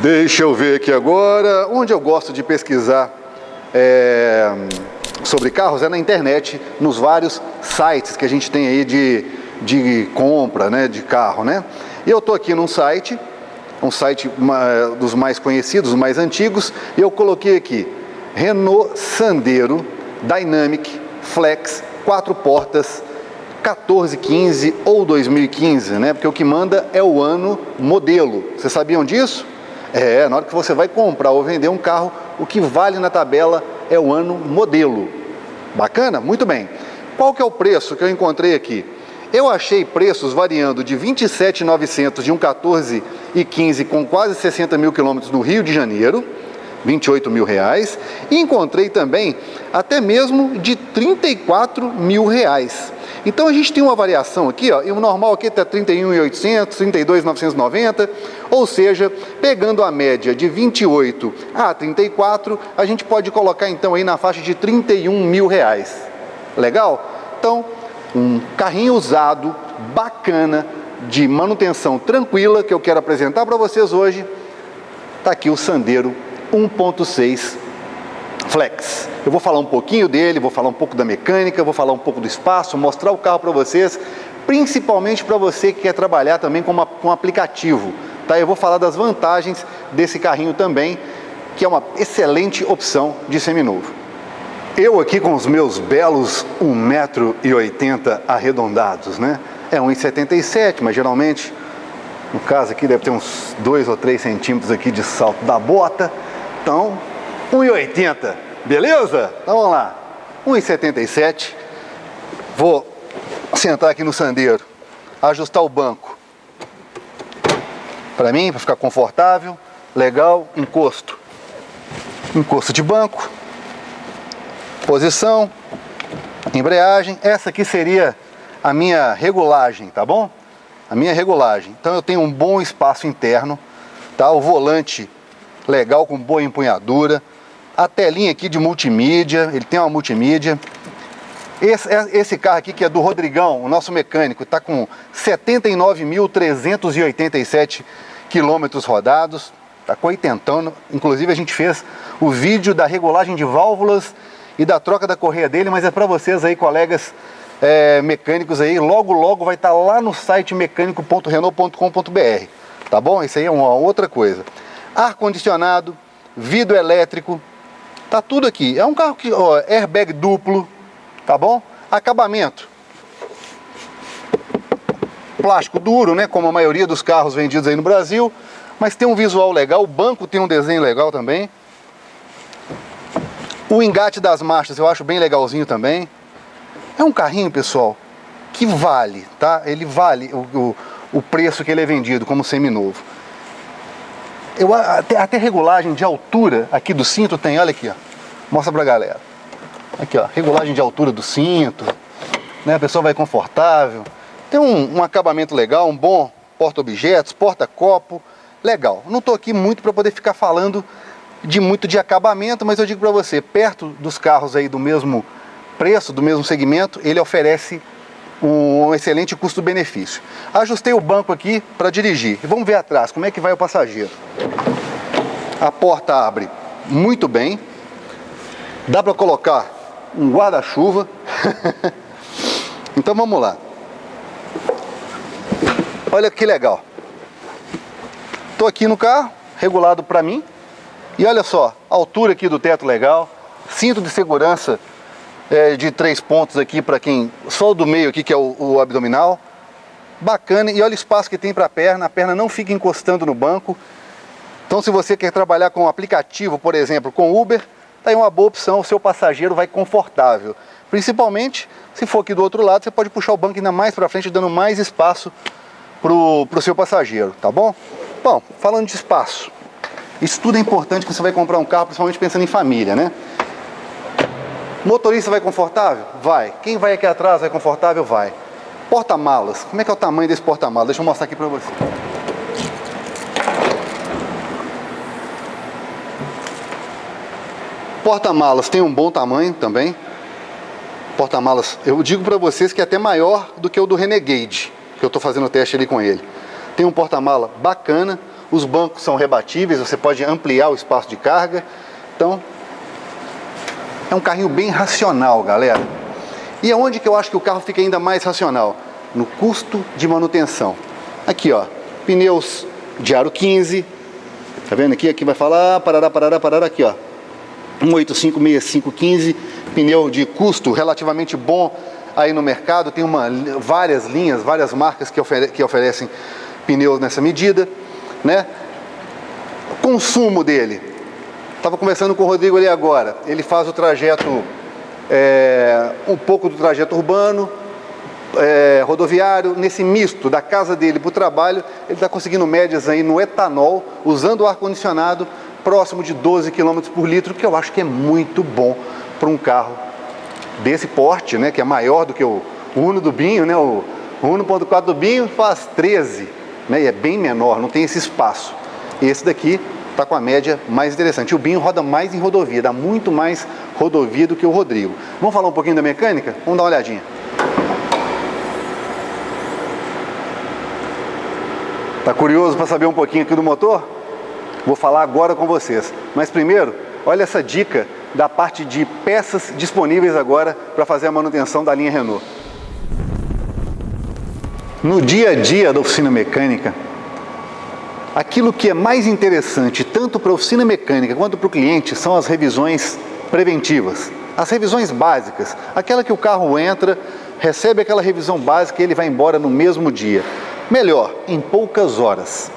Deixa eu ver aqui agora, onde eu gosto de pesquisar sobre carros é na internet, nos vários sites que a gente tem aí de compra, né, de carro, né? E eu tô aqui num site, um site dos mais conhecidos, os mais antigos, e eu coloquei aqui, Renault Sandero Dynamic Flex, 4 portas, 14, 15 ou 2015, né? Porque o que manda é o ano modelo. Vocês sabiam disso? Na hora que você vai comprar ou vender um carro, o que vale na tabela é o ano modelo. Bacana? Muito bem. Qual que é o preço que eu encontrei aqui? Eu achei preços variando de 27.900 de um 14 e 15 com quase 60 mil quilômetros no Rio de Janeiro, 28 mil reais, e encontrei também até mesmo de 34 mil reais. Então a gente tem uma variação aqui, ó, e o normal aqui está 31.800, 32.990, ou seja, pegando a média de 28 a 34, a gente pode colocar então aí na faixa de 31 mil reais. Legal? Então, um carrinho usado, bacana, de manutenção tranquila, que eu quero apresentar para vocês hoje. Está aqui o Sandero 1.6 Flex. Eu vou falar um pouquinho dele, vou falar um pouco da mecânica, vou falar um pouco do espaço, mostrar o carro para vocês, principalmente para você que quer trabalhar também com aplicativo, tá? Eu vou falar das vantagens desse carrinho também, que é uma excelente opção de seminovo. Eu aqui com os meus belos 1,80 m arredondados, né? É 1,77 m, mas geralmente, no caso aqui deve ter uns 2 ou 3 centímetros aqui de salto da bota, então 1,80 m, beleza? Então vamos lá, 1,77 m, vou sentar aqui no Sandero, ajustar o banco, para mim, para ficar confortável, legal, encosto de banco, posição, embreagem, essa aqui seria a minha regulagem, tá bom? A minha regulagem, então eu tenho um bom espaço interno, tá? O volante legal, com boa empunhadura, a telinha aqui de multimídia, ele tem uma multimídia. Esse carro aqui que é do Rodrigão, o nosso mecânico, está com 79.387 quilômetros rodados, está coitentando. Inclusive a gente fez o vídeo da regulagem de válvulas e da troca da correia dele, mas é para vocês aí, colegas mecânicos aí, logo vai estar lá no site mecânico.renault.com.br, tá bom? Isso aí é uma outra coisa. Ar-condicionado, vidro elétrico, tá tudo aqui. É um carro que, ó, airbag duplo, tá bom? Acabamento, plástico duro, né? Como a maioria dos carros vendidos aí no Brasil, mas tem um visual legal, o banco tem um desenho legal também. O engate das marchas eu acho bem legalzinho também. É um carrinho, pessoal, que vale, tá? Ele vale o preço que ele é vendido como seminovo. Até regulagem de altura aqui do cinto tem, olha aqui, ó. Mostra pra galera. Aqui, ó, regulagem de altura do cinto, né? A pessoa vai confortável. Tem um acabamento legal, um bom porta-objetos, porta-copo, legal. Não tô aqui muito para poder ficar falando muito de acabamento, mas eu digo para você, perto dos carros aí do mesmo preço, do mesmo segmento, ele oferece um excelente custo-benefício. Ajustei o banco aqui para dirigir. E vamos ver atrás, como é que vai o passageiro. A porta abre muito bem. Dá para colocar um guarda-chuva. Então vamos lá. Olha que legal. Estou aqui no carro, regulado para mim. E olha só, a altura aqui do teto legal. Cinto de segurança de 3 pontos aqui para quem... Só o do meio aqui que é o abdominal. Bacana. E olha o espaço que tem para a perna não fica encostando no banco. Então se você quer trabalhar com um aplicativo, por exemplo, com Uber, tá aí uma boa opção, o seu passageiro vai confortável. Principalmente, se for aqui do outro lado, você pode puxar o banco ainda mais para frente, dando mais espaço pro seu passageiro, tá bom? Bom, falando de espaço, isso tudo é importante quando você vai comprar um carro, principalmente pensando em família, né? Motorista vai confortável? Vai. Quem vai aqui atrás vai confortável? Vai. Porta-malas, como é que é o tamanho desse porta-malas? Deixa eu mostrar aqui para você. Porta-malas tem um bom tamanho também. Porta-malas, eu digo para vocês que é até maior do que o do Renegade, que eu estou fazendo o teste ali com ele. Tem um porta-mala bacana, os bancos são rebatíveis, você pode ampliar o espaço de carga. Então, é um carrinho bem racional, galera. E aonde que eu acho que o carro fica ainda mais racional? No custo de manutenção. Aqui, ó, pneus de aro 15, tá vendo aqui? Aqui vai falar, parará, aqui, ó, 1856515, pneu de custo relativamente bom aí no mercado. Tem várias linhas, várias marcas que oferecem pneus nessa medida, né? Consumo dele. Estava conversando com o Rodrigo ali agora. Ele faz o trajeto, um pouco do trajeto urbano, rodoviário, nesse misto da casa dele para o trabalho. Ele está conseguindo médias aí no etanol, usando o ar-condicionado, próximo de 12 km por litro, que eu acho que é muito bom para um carro desse porte, né, que é maior do que o Uno do Binho, né, o 1.4 do Binho faz 13, né, e é bem menor, não tem esse espaço. Esse daqui está com a média mais interessante. O Binho roda mais em rodovia, dá muito mais rodovia do que o Rodrigo. Vamos falar um pouquinho da mecânica? Vamos dar uma olhadinha. Tá curioso para saber um pouquinho aqui do motor? Vou falar agora com vocês. Mas primeiro, olha essa dica da parte de peças disponíveis agora para fazer a manutenção da linha Renault. No dia a dia da oficina mecânica, aquilo que é mais interessante tanto para a oficina mecânica quanto para o cliente são as revisões preventivas. As revisões básicas, aquela que o carro entra, recebe aquela revisão básica e ele vai embora no mesmo dia. Melhor, em poucas horas.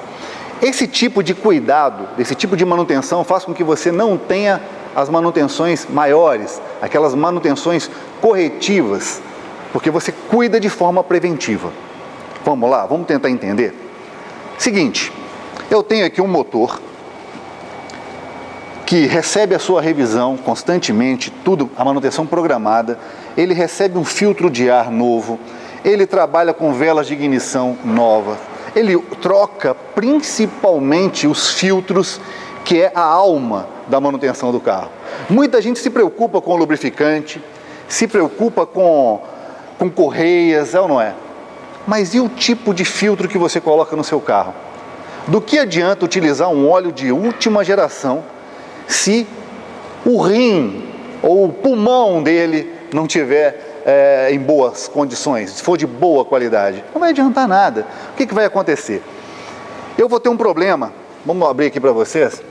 Esse tipo de cuidado, esse tipo de manutenção faz com que você não tenha as manutenções maiores, aquelas manutenções corretivas, porque você cuida de forma preventiva. Vamos lá, vamos tentar entender? Seguinte, eu tenho aqui um motor que recebe a sua revisão constantemente, tudo, a manutenção programada, ele recebe um filtro de ar novo, ele trabalha com velas de ignição nova, ele troca principalmente os filtros, que é a alma da manutenção do carro. Muita gente se preocupa com o lubrificante, se preocupa com correias, é ou não é? Mas e o tipo de filtro que você coloca no seu carro? Do que adianta utilizar um óleo de última geração se o rim ou o pulmão dele não tiver em boas condições, se for de boa qualidade? Não vai adiantar nada. O que vai acontecer? Eu vou ter um problema. Vamos abrir aqui para vocês.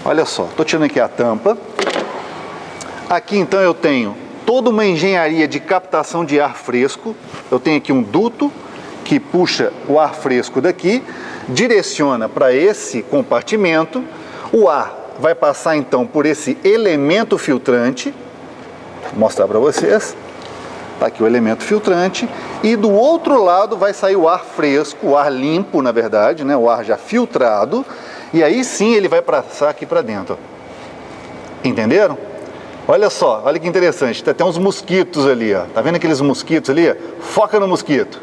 Olha só, estou tirando aqui a tampa. Aqui então eu tenho toda uma engenharia de captação de ar fresco. Eu tenho aqui um duto que puxa o ar fresco daqui, direciona para esse compartimento. O ar vai passar então por esse elemento filtrante. Vou mostrar para vocês. Está aqui o elemento filtrante. E do outro lado vai sair o ar fresco, o ar limpo, na verdade, né? O ar já filtrado. E aí sim ele vai passar aqui para dentro. Entenderam? Olha só, olha que interessante. Tem até uns mosquitos ali, ó. Tá vendo aqueles mosquitos ali? Foca no mosquito.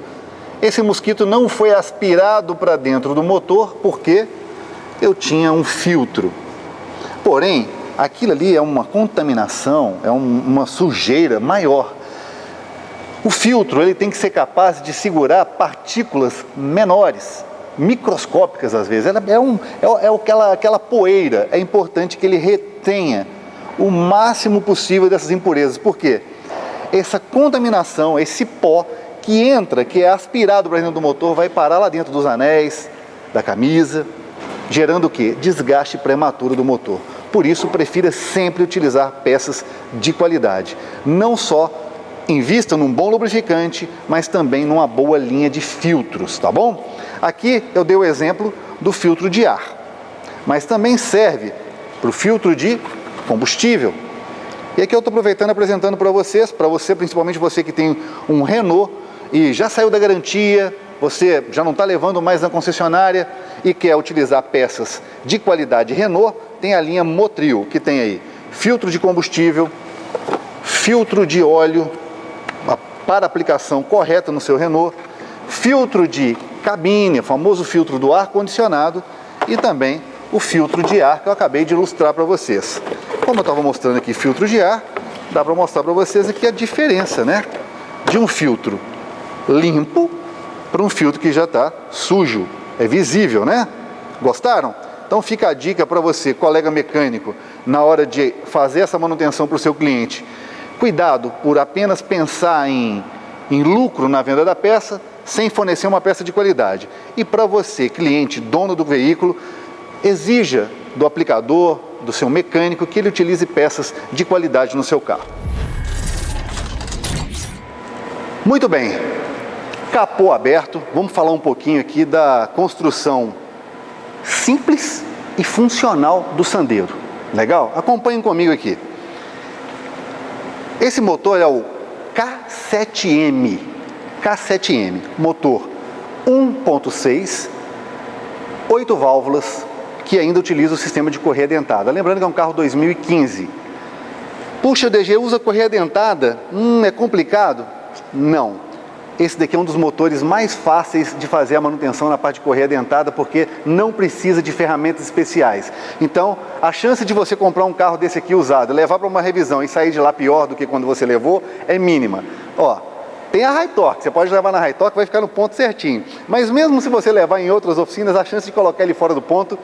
Esse mosquito não foi aspirado para dentro do motor porque eu tinha um filtro. Porém, aquilo ali é uma contaminação, é uma sujeira maior. O filtro ele tem que ser capaz de segurar partículas menores, microscópicas às vezes. Aquela poeira, é importante que ele retenha o máximo possível dessas impurezas. Por quê? Essa contaminação, esse pó que entra, que é aspirado para dentro do motor, vai parar lá dentro dos anéis, da camisa, gerando o quê? Desgaste prematuro do motor. Por isso, prefira sempre utilizar peças de qualidade. Não só invista num bom lubrificante, mas também numa boa linha de filtros, tá bom? Aqui eu dei o exemplo do filtro de ar, mas também serve para o filtro de combustível. E aqui eu estou aproveitando e apresentando para você, principalmente você que tem um Renault e já saiu da garantia, você já não está levando mais na concessionária e quer utilizar peças de qualidade Renault, tem a linha Motril, que tem aí filtro de combustível, filtro de óleo para aplicação correta no seu Renault, filtro de cabine, o famoso filtro do ar-condicionado, e também o filtro de ar que eu acabei de ilustrar para vocês. Como eu estava mostrando aqui filtro de ar, dá para mostrar para vocês aqui a diferença, né? De um filtro limpo para um filtro que já está sujo, é visível, né? Gostaram? Então fica a dica para você, colega mecânico, na hora de fazer essa manutenção para o seu cliente. Cuidado por apenas pensar em lucro na venda da peça, sem fornecer uma peça de qualidade. E para você, cliente, dono do veículo, exija do aplicador, do seu mecânico, que ele utilize peças de qualidade no seu carro. Muito bem, capô aberto, vamos falar um pouquinho aqui da construção simples e funcional do Sandero. Legal? Acompanhem comigo aqui. Esse motor é o K7M, motor 1.6, 8 válvulas, que ainda utiliza o sistema de correia dentada. Lembrando que é um carro 2015. Puxa, DG, usa correia dentada? É complicado? Não. Esse daqui é um dos motores mais fáceis de fazer a manutenção na parte de correia dentada, porque não precisa de ferramentas especiais. Então, a chance de você comprar um carro desse aqui usado, levar para uma revisão e sair de lá pior do que quando você levou, é mínima. Ó, tem a High Torque, você pode levar na High Torque, vai ficar no ponto certinho. Mas mesmo se você levar em outras oficinas, a chance de colocar ele fora do ponto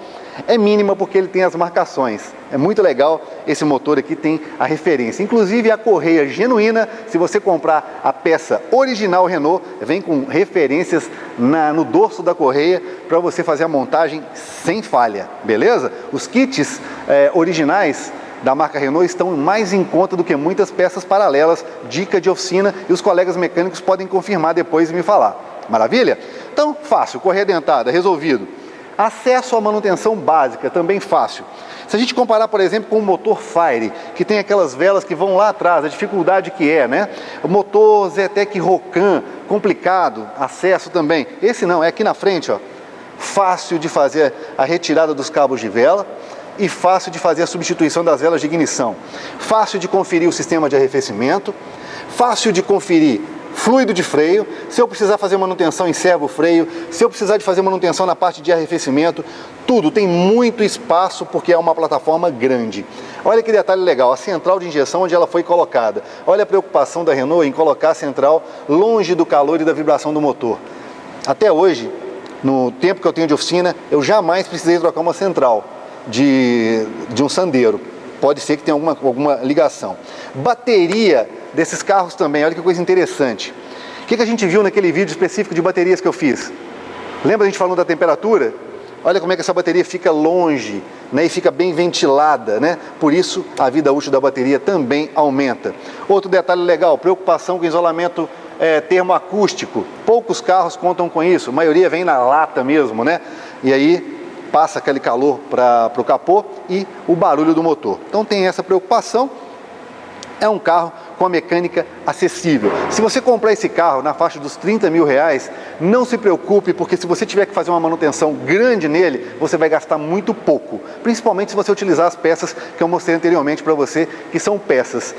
é mínima, porque ele tem as marcações. É muito legal, esse motor aqui tem a referência. Inclusive a correia genuína, se você comprar a peça original Renault, vem com referências no dorso da correia, para você fazer a montagem sem falha, beleza? Os kits originais da marca Renault estão mais em conta do que muitas peças paralelas, dica de oficina, e os colegas mecânicos podem confirmar depois e me falar. Maravilha? Então, fácil, correia dentada, resolvido. Acesso à manutenção básica, também fácil. Se a gente comparar, por exemplo, com o motor Fire, que tem aquelas velas que vão lá atrás, a dificuldade que é, né? O motor Zetec Rocan, complicado, acesso também. Esse não, é aqui na frente, ó. Fácil de fazer a retirada dos cabos de vela e fácil de fazer a substituição das velas de ignição. Fácil de conferir o sistema de arrefecimento, fácil de conferir fluido de freio, se eu precisar fazer manutenção em servo-freio, se eu precisar de fazer manutenção na parte de arrefecimento, tudo, tem muito espaço porque é uma plataforma grande. Olha que detalhe legal, a central de injeção onde ela foi colocada. Olha a preocupação da Renault em colocar a central longe do calor e da vibração do motor. Até hoje, no tempo que eu tenho de oficina, eu jamais precisei trocar uma central de um Sandero. Pode ser que tenha alguma ligação. Bateria desses carros também, olha que coisa interessante. O que a gente viu naquele vídeo específico de baterias que eu fiz? Lembra a gente falando da temperatura? Olha como é que essa bateria fica longe, né, e fica bem ventilada, né? Por isso a vida útil da bateria também aumenta. Outro detalhe legal, preocupação com isolamento termoacústico. Poucos carros contam com isso, a maioria vem na lata mesmo, né? E aí passa aquele calor para o capô e o barulho do motor. Então tem essa preocupação. É um carro com a mecânica acessível. Se você comprar esse carro na faixa dos 30 mil reais, não se preocupe, porque se você tiver que fazer uma manutenção grande nele, você vai gastar muito pouco. Principalmente se você utilizar as peças que eu mostrei anteriormente para você, que são peças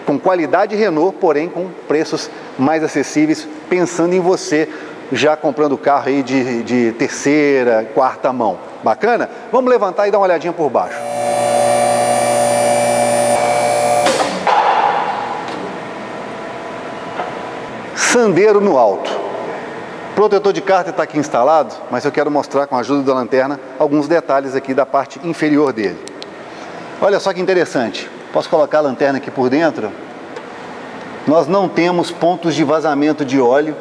com qualidade Renault, porém com preços mais acessíveis, pensando em você já comprando o carro aí de terceira, quarta mão. Bacana? Vamos levantar e dar uma olhadinha por baixo. Sandero no alto. Protetor de cárter está aqui instalado, mas eu quero mostrar com a ajuda da lanterna alguns detalhes aqui da parte inferior dele. Olha só que interessante. Posso colocar a lanterna aqui por dentro? Nós não temos pontos de vazamento de óleo.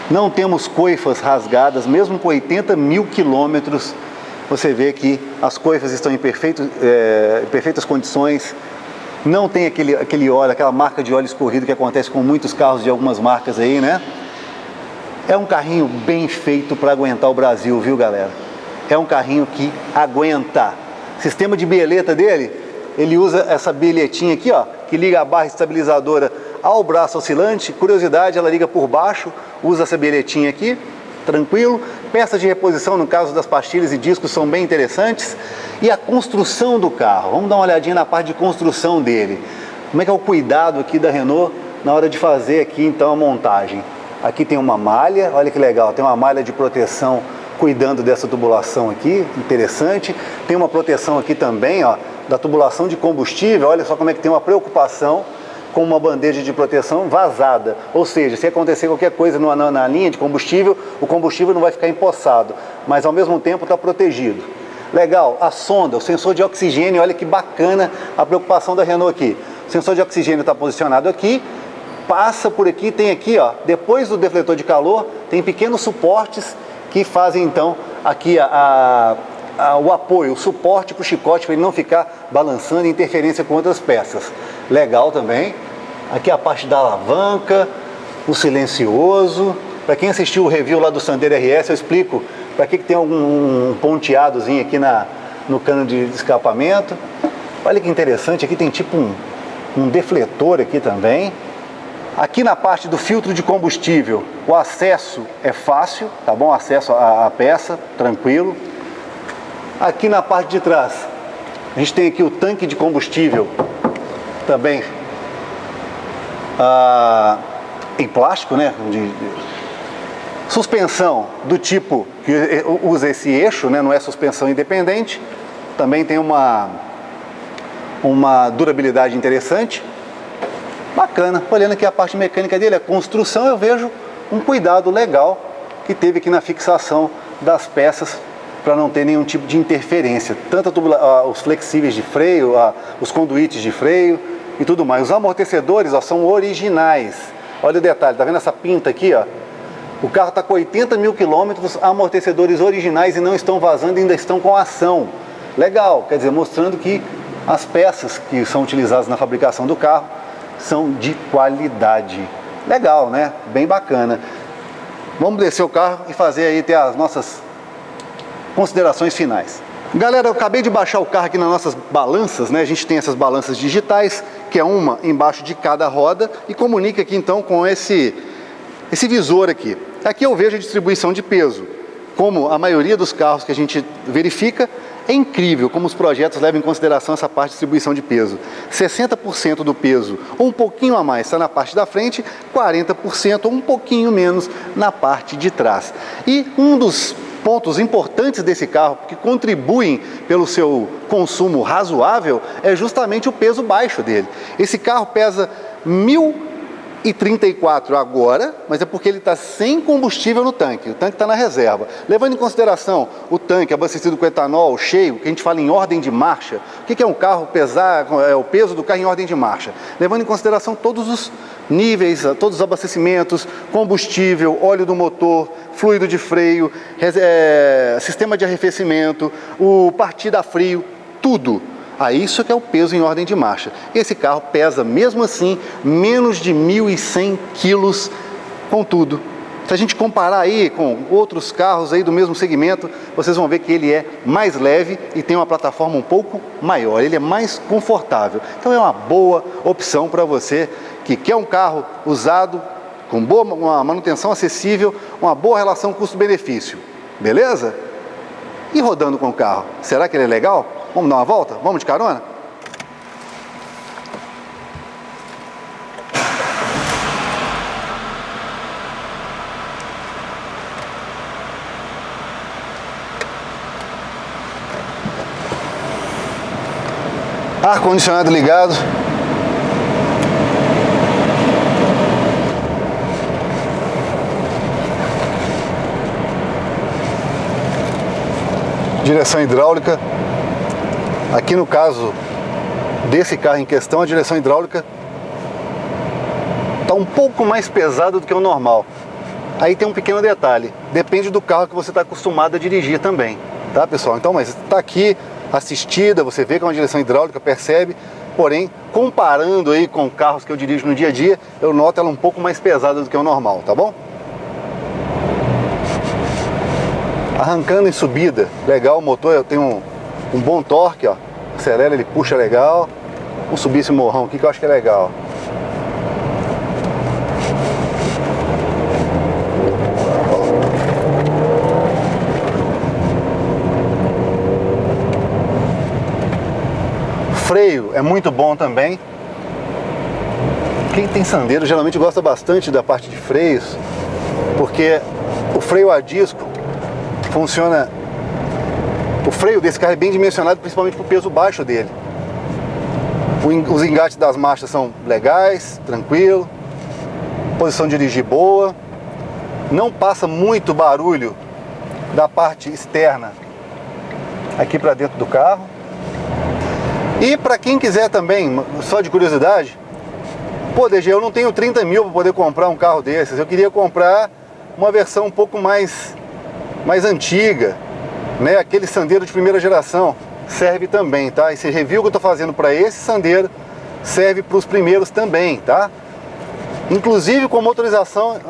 Não temos coifas rasgadas, mesmo com 80 mil quilômetros, você vê que as coifas estão em perfeitas condições. Não tem aquele óleo, aquela marca de óleo escorrido que acontece com muitos carros de algumas marcas aí, né? É um carrinho bem feito para aguentar o Brasil, viu, galera? É um carrinho que aguenta. Sistema de bieleta dele, ele usa essa bieletinha aqui, ó, que liga a barra estabilizadora ao braço oscilante. Curiosidade, ela liga por baixo, usa essa bieletinha aqui, tranquilo. Peças de reposição, no caso das pastilhas e discos, são bem interessantes. E a construção do carro, vamos dar uma olhadinha na parte de construção dele. Como é que é o cuidado aqui da Renault na hora de fazer aqui então a montagem. Aqui tem uma malha, olha que legal, tem uma malha de proteção cuidando dessa tubulação aqui, interessante. Tem uma proteção aqui também, ó, da tubulação de combustível, olha só como é que tem uma preocupação com uma bandeja de proteção vazada, ou seja, se acontecer qualquer coisa na linha de combustível, o combustível não vai ficar empoçado, mas ao mesmo tempo está protegido. Legal, a sonda, o sensor de oxigênio, olha que bacana a preocupação da Renault aqui. O sensor de oxigênio está posicionado aqui, passa por aqui, tem aqui, ó, depois do defletor de calor, tem pequenos suportes que fazem então aqui o apoio, o suporte para o chicote, para ele não ficar balançando e interferência com outras peças. Legal também. Aqui a parte da alavanca, o silencioso. Para quem assistiu o review lá do Sandero RS, eu explico para que tem um ponteadozinho aqui no cano de escapamento. Olha que interessante, aqui tem tipo um defletor aqui também. Aqui na parte do filtro de combustível, o acesso é fácil, tá bom? Acesso à peça, tranquilo. Aqui na parte de trás, a gente tem aqui o tanque de combustível, também em plástico, né? Suspensão do tipo que usa esse eixo, né? Não é suspensão independente. Também tem uma durabilidade interessante. Bacana. Olhando aqui a parte mecânica dele, a construção, eu vejo um cuidado legal que teve aqui na fixação das peças para não ter nenhum tipo de interferência. Tanto os flexíveis de freio, os conduítes de freio e tudo mais. Os amortecedores, ó, são originais. Olha o detalhe, tá vendo essa pinta aqui, ó? O carro está com 80 mil quilômetros, amortecedores originais e não estão vazando, ainda estão com ação. Legal, quer dizer, mostrando que as peças que são utilizadas na fabricação do carro são de qualidade. Legal, né? Bem bacana. Vamos descer o carro e fazer aí ter as nossas considerações finais. Galera, eu acabei de baixar o carro aqui nas nossas balanças, né? A gente tem essas balanças digitais, que é uma embaixo de cada roda, e comunica aqui então com esse visor aqui. Aqui eu vejo a distribuição de peso. Como a maioria dos carros que a gente verifica, é incrível como os projetos levam em consideração essa parte de distribuição de peso. 60% do peso, ou um pouquinho a mais, está na parte da frente, 40% ou um pouquinho menos na parte de trás. E um dos pontos importantes desse carro, que contribuem pelo seu consumo razoável, é justamente o peso baixo dele. Esse carro pesa 1.034 agora, mas é porque ele está sem combustível no tanque, o tanque está na reserva. Levando em consideração o tanque abastecido com etanol cheio, que a gente fala em ordem de marcha, o que é um carro pesar, é o peso do carro em ordem de marcha? Levando em consideração todos os níveis, todos os abastecimentos, combustível, óleo do motor, fluido de freio, sistema de arrefecimento, o partida a frio, tudo. Isso que é o peso em ordem de marcha. Esse carro pesa, mesmo assim, menos de 1.100 quilos com tudo. Se a gente comparar aí com outros carros aí do mesmo segmento, vocês vão ver que ele é mais leve e tem uma plataforma um pouco maior. Ele é mais confortável. Então é uma boa opção para você que quer um carro usado, com uma manutenção acessível, uma boa relação custo-benefício. Beleza? E rodando com o carro, será que ele é legal? Vamos dar uma volta? Vamos de carona? Ar-condicionado ligado. Direção hidráulica. Aqui no caso desse carro em questão, a direção hidráulica está um pouco mais pesada do que o normal. Aí tem um pequeno detalhe, depende do carro que você está acostumado a dirigir também, tá, pessoal? Então, mas está aqui assistida, você vê que é uma direção hidráulica, percebe, porém, comparando aí com carros que eu dirijo no dia a dia, eu noto ela um pouco mais pesada do que o normal, tá bom? Arrancando em subida, legal, o motor tem um bom torque, ó. Acelera, ele puxa legal. Vamos subir esse morrão aqui que eu acho que é legal. Freio é muito bom também. Quem tem Sandero geralmente gosta bastante da parte de freios, porque o freio a disco funciona. O freio desse carro é bem dimensionado, principalmente para o peso baixo dele. Os engates das marchas são legais, tranquilo. Posição de dirigir boa. Não passa muito barulho da parte externa aqui para dentro do carro. E para quem quiser também, só de curiosidade, pô, DG, eu não tenho 30 mil para poder comprar um carro desses. Eu queria comprar uma versão um pouco mais antiga, né? Aquele Sandero de primeira geração. Serve também, tá? Esse review que eu tô fazendo para esse Sandero serve para os primeiros também, tá? Inclusive com motorização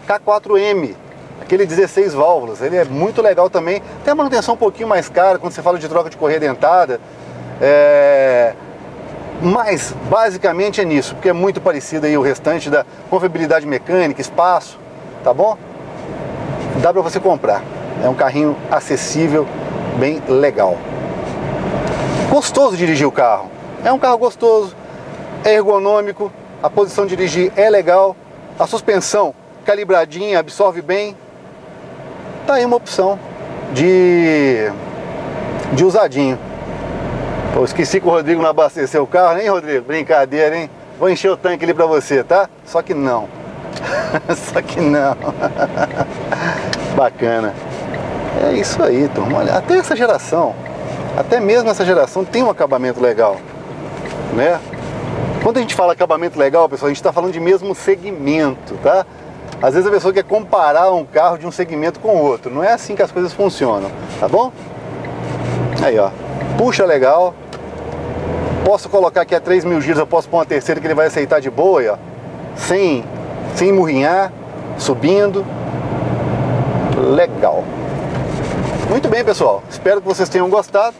K4M, aquele 16 válvulas. Ele é muito legal também. Tem a manutenção um pouquinho mais cara quando você fala de troca de correia dentada. Mas basicamente é nisso, porque é muito parecido aí o restante da confiabilidade mecânica, espaço, tá bom? Dá para você comprar. É um carrinho acessível, bem legal. Gostoso de dirigir o carro. É um carro gostoso, é ergonômico, a posição de dirigir é legal, a suspensão calibradinha, absorve bem. Tá aí uma opção de usadinho. Pô, esqueci que o Rodrigo não abasteceu o carro, hein, Rodrigo? Brincadeira, hein? Vou encher o tanque ali pra você, tá? Só que não. Só que não. Bacana. É isso aí, turma. Olha, até essa geração, até mesmo essa geração tem um acabamento legal, né? Quando a gente fala acabamento legal, pessoal, a gente está falando de mesmo segmento, tá? Às vezes a pessoa quer comparar um carro de um segmento com o outro. Não é assim que as coisas funcionam, tá bom? Aí, ó. Puxa legal. Posso colocar aqui a 3.000 giros, eu posso pôr uma terceira que ele vai aceitar de boa, aí, ó. Sem murrinhar, subindo. Legal. Muito bem, pessoal. Espero que vocês tenham gostado.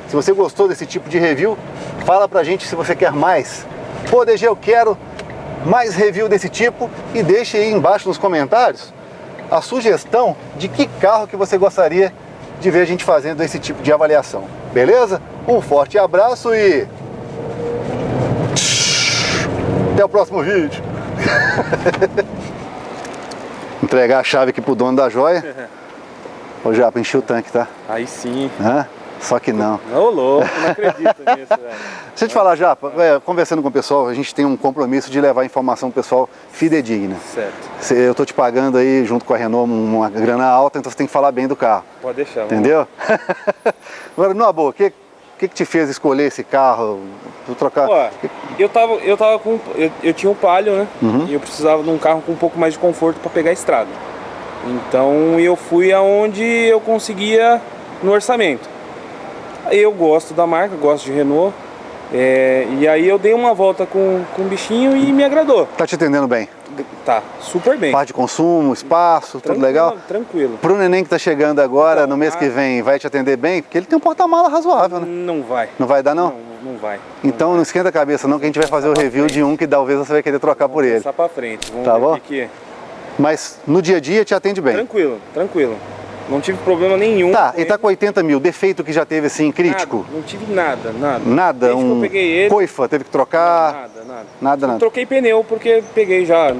Se você gostou desse tipo de review, fala pra gente se você quer mais. Pô, DG, eu quero mais review desse tipo, e deixe aí embaixo nos comentários a sugestão de que carro que você gostaria de ver a gente fazendo esse tipo de avaliação. Beleza? Um forte abraço e até o próximo vídeo. Entregar a chave aqui pro dono da joia. Ô, Japa, enchi o tanque, tá? Aí sim. Hã? Só que não. Ô, louco, não acredito nisso, velho. Deixa eu te falar, Japa, conversando com o pessoal, a gente tem um compromisso de levar informação pro pessoal fidedigna. Certo. Eu tô te pagando aí, junto com a Renault, uma grana alta, então você tem que falar bem do carro. Pode deixar. Entendeu? Agora, numa boa, o que te fez escolher esse carro? Trocar... Ó, eu tinha um Palio, né? Uhum. E eu precisava de um carro com um pouco mais de conforto para pegar a estrada. Então eu fui aonde eu conseguia no orçamento. Eu gosto da marca, gosto de Renault. E aí eu dei uma volta com o bichinho e me agradou. Tá te atendendo bem? Tá, super bem. Parte de consumo, espaço, tudo legal? Tranquilo. Pro neném que tá chegando agora, então, no mês que vem, vai te atender bem? Porque ele tem um porta-mala razoável, né? Não vai. Não vai dar, não? Não vai. Então não esquenta a cabeça não, que a gente vai fazer o review de um que talvez você vai querer trocar por ele. Passar pra frente. Vamos tá ver bom? O que é. Mas no dia a dia te atende bem? Tranquilo, tranquilo. Não tive problema nenhum. Tá, e tá com 80 mil. Defeito que já teve assim, crítico? Nada, não tive nada. Nada? Desde que eu peguei ele. Coifa, teve que trocar? Nada. Troquei pneu porque peguei já.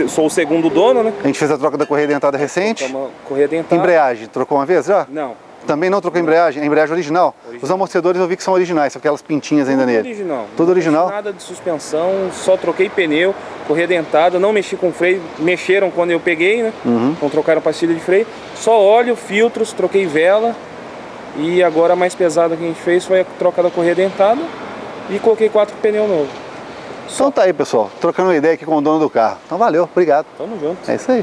Sou o segundo dono, né? A gente fez a troca da correia dentada recente. Correia dentada. Embreagem, trocou uma vez já? Não. Também não trocou embreagem? A embreagem original? Os amortecedores eu vi que são originais, são aquelas pintinhas ainda nele. Original. Tudo original? Não nada de suspensão, só troquei pneu, correia dentada, não mexi com freio, mexeram quando eu peguei, né? Uhum. Então trocaram pastilha de freio, só óleo, filtros, troquei vela e agora a mais pesada que a gente fez foi a troca da correia dentada e coloquei 4 pneus novos. Então tá aí, pessoal, trocando uma ideia aqui com o dono do carro. Então valeu, obrigado. Tamo junto. É isso aí.